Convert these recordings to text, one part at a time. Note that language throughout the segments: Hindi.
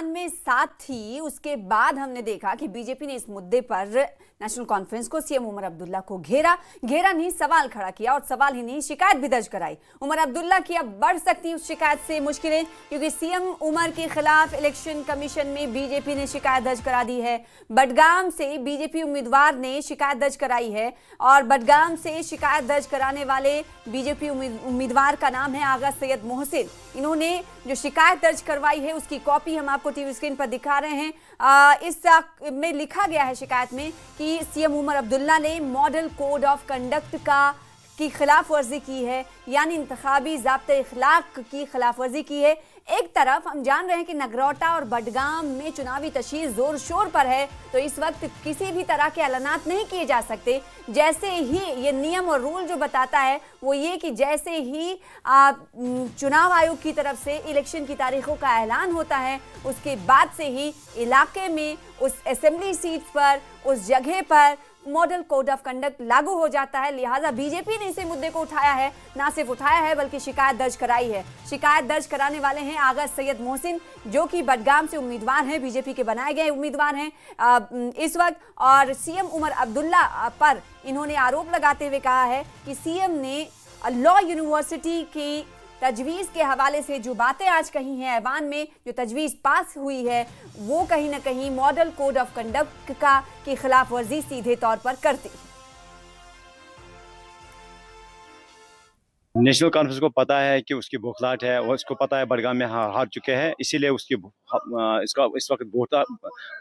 ऐवान में साथ थी, उसके बाद हमने देखा कि बीजेपी ने इस मुद्दे पर नेशनल कॉन्फ्रेंस को सीएम उमर अब्दुल्ला को घेरा नहीं, सवाल खड़ा किया और सवाल ही नहीं, शिकायत भी दर्ज कराई। उमर अब्दुल्ला की अब बढ़ सकती उस शिकायत से मुश्किलें, क्योंकि सीएम उमर के खिलाफ इलेक्शन कमीशन में बीजेपी ने शिकायत दर्ज करा दी है। बडगाम से बीजेपी उम्मीदवार ने शिकायत दर्ज कराई है और बडगाम से शिकायत दर्ज कराने वाले बीजेपी उम्मीदवार का नाम है आगा सैयद मोहसिन। इन्होंने जो शिकायत दर्ज करवाई है उसकी कॉपी हम आपको टीवी स्क्रीन पर दिखा रहे हैं। इस में लिखा गया है शिकायत में कि सीएम उमर अब्दुल्ला ने मॉडल कोड ऑफ कंडक्ट की खिलाफ वर्जी की है, यानी इंतखाबी ज़ाब्ते इखलाक की खिलाफ वर्जी की है। एक तरफ हम जान रहे हैं कि नगरोटा और बडगाम में चुनावी तशहीर जोर शोर पर है, तो इस वक्त किसी भी तरह के ऐलानात नहीं किए जा सकते। जैसे ही ये नियम और रूल जो बताता है वो ये कि जैसे ही चुनाव आयोग की तरफ से इलेक्शन की तारीखों का ऐलान होता है, उसके बाद से ही इलाके में उस असेंबली सीट पर, उस जगह पर मॉडल कोड ऑफ कंडक्ट लागू हो जाता है। लिहाजा बीजेपी ने इसी मुद्दे को उठाया है, ना सिर्फ उठाया है बल्कि शिकायत दर्ज कराई है। शिकायत दर्ज कराने वाले हैं आगा सैयद मोहसिन, जो कि बडगाम से उम्मीदवार हैं, बीजेपी के बनाए गए उम्मीदवार हैं इस वक्त। और सीएम उमर अब्दुल्ला पर इन्होंने आरोप लगाते हुए कहा है कि सीएम ने लॉ यूनिवर्सिटी की तजवीज़ के हवाले से जो बातें आज कही हैं, ऐवान में जो तजवीज़ पास हुई है, वो कहीं ना कहीं मॉडल कोड ऑफ कंडक्ट की खिलाफ वर्जी सीधे तौर पर करती है। नेशनल कॉन्फ्रेंस को पता है कि उसकी बौखलाहट है और उसको पता है बडगाम में हार चुके हैं, इसीलिए उसकी इस वक्त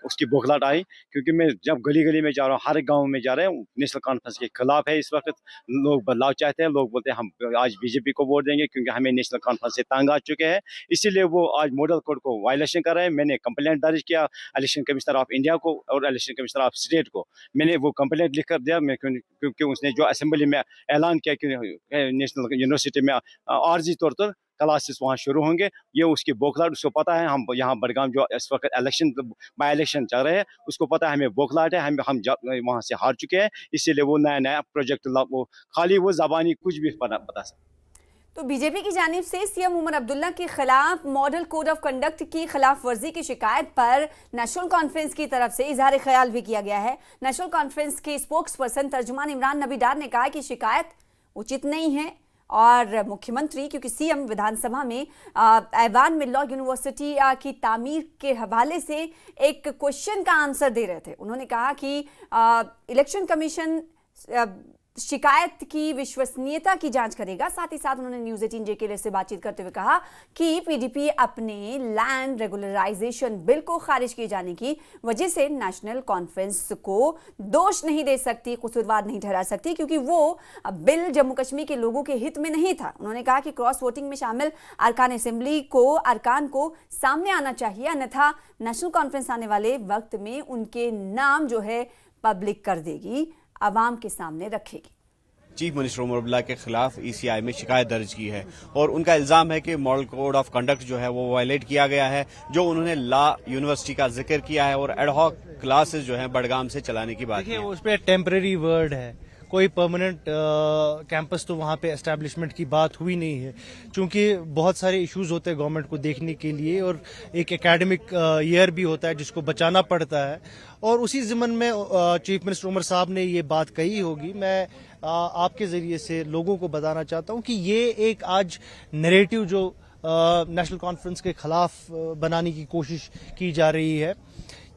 उसकी बौखलाहट आई। क्योंकि मैं जब गली गली में जा रहा हूँ, हर गांव में जा रहे हैं, नेशनल कॉन्फ्रेंस के खिलाफ है। इस वक्त लोग बदलाव चाहते हैं, लोग बोलते हैं हम आज बीजेपी को वोट देंगे क्योंकि हमें नेशनल कॉन्फ्रेंस से तंग आ चुके हैं, इसीलिए वो आज मॉडल कोड को वायलेशन कर रहे हैं। मैंने कंप्लेंट दर्ज किया इलेक्शन कमिश्नर ऑफ इंडिया को और इलेक्शन कमिश्नर ऑफ स्टेट को, मैंने वो कंप्लेंट लिख कर दिया। क्योंकि उसने जो असेंबली में ऐलान किया कि नेशनल यूनिवर्सिटी में आर्जी तौर पर क्लासेस वहाँ शुरू होंगे, ये उसकी बौखलाहट, उसको पता है। हम यहाँ बडगाम जो इस वक्त बाई इलेक्शन चल रहे हैं, उसको पता है हमें बौखलाहट है, हम वहाँ से हार चुके हैं, इसीलिए वो नया प्रोजेक्ट वो खाली वो ज़बानी कुछ भी बता सकते। तो बीजेपी की जानिब से सीएम उमर अब्दुल्ला के खिलाफ मॉडल कोड ऑफ कंडक्ट की खिलाफ वर्जी की शिकायत पर नेशनल कॉन्फ्रेंस की तरफ से इजहार ख्याल भी किया गया है। नेशनल कॉन्फ्रेंस के स्पोक्स पर्सन तर्जुमान इमरान नबी डार ने कहा कि शिकायत उचित नहीं है और मुख्यमंत्री, क्योंकि सीएम विधानसभा में ऐवान में लॉ यूनिवर्सिटी की तामीर के हवाले से एक क्वेश्चन का आंसर दे रहे थे। उन्होंने कहा कि इलेक्शन कमीशन शिकायत की विश्वसनीयता की जांच करेगा। साथ ही साथ उन्होंने न्यूज़ 18 JK से बातचीत करते हुए कहा कि पीडीपी अपने लैंड रेगुलराइजेशन बिल को खारिज किए जाने की वजह से नेशनल कॉन्फ्रेंस को दोष नहीं दे सकती, कसूरवार नहीं ठहरा सकती, क्योंकि वो बिल जम्मू कश्मीर के लोगों के हित में नहीं था। उन्होंने कहा कि क्रॉस वोटिंग में शामिल अरकान असेंबली अरकान को सामने आना चाहिए, अन्यथा नेशनल कॉन्फ्रेंस आने वाले वक्त में उनके नाम जो है पब्लिक कर देगी, आवाम के सामने रखेगी। चीफ मिनिस्टर उमर अब्दुल्ला के खिलाफ ECI में शिकायत दर्ज की है और उनका इल्जाम है कि मॉडल कोड ऑफ कंडक्ट जो है वो वायलेट किया गया है, जो उन्होंने लॉ यूनिवर्सिटी का जिक्र किया है और एडहॉक क्लासेस जो है बडगाम से चलाने की बात है। उस पर टेम्परेरी वर्ड है, कोई परमानेंट कैंपस तो वहाँ पे एस्टैब्लिशमेंट की बात हुई नहीं है, क्योंकि बहुत सारे इश्यूज होते हैं गवर्नमेंट को देखने के लिए और एक एकेडमिक ईयर भी होता है जिसको बचाना पड़ता है। और उसी ज़िमन में चीफ मिनिस्टर उमर साहब ने ये बात कही होगी। मैं आपके ज़रिए से लोगों को बताना चाहता हूँ कि ये एक आज नैरेटिव जो नेशनल कॉन्फ्रेंस के खिलाफ बनाने की कोशिश की जा रही है,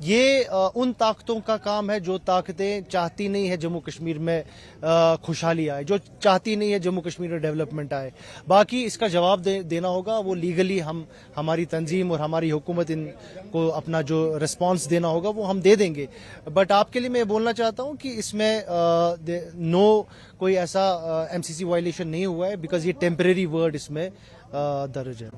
ये उन ताकतों का काम है जो ताकतें चाहती नहीं है जम्मू कश्मीर में खुशहाली आए, जो चाहती नहीं है जम्मू कश्मीर में डेवलपमेंट आए। बाकी इसका जवाब देना होगा, वो लीगली हमारी तंजीम और हमारी हुकूमत इनको अपना जो रिस्पांस देना होगा वो हम दे देंगे। बट आपके लिए मैं बोलना चाहता हूँ कि इसमें कोई ऐसा MCC वायलेशन नहीं हुआ है, बिकॉज ये टेम्परेरी वर्ड इसमें दर्ज है।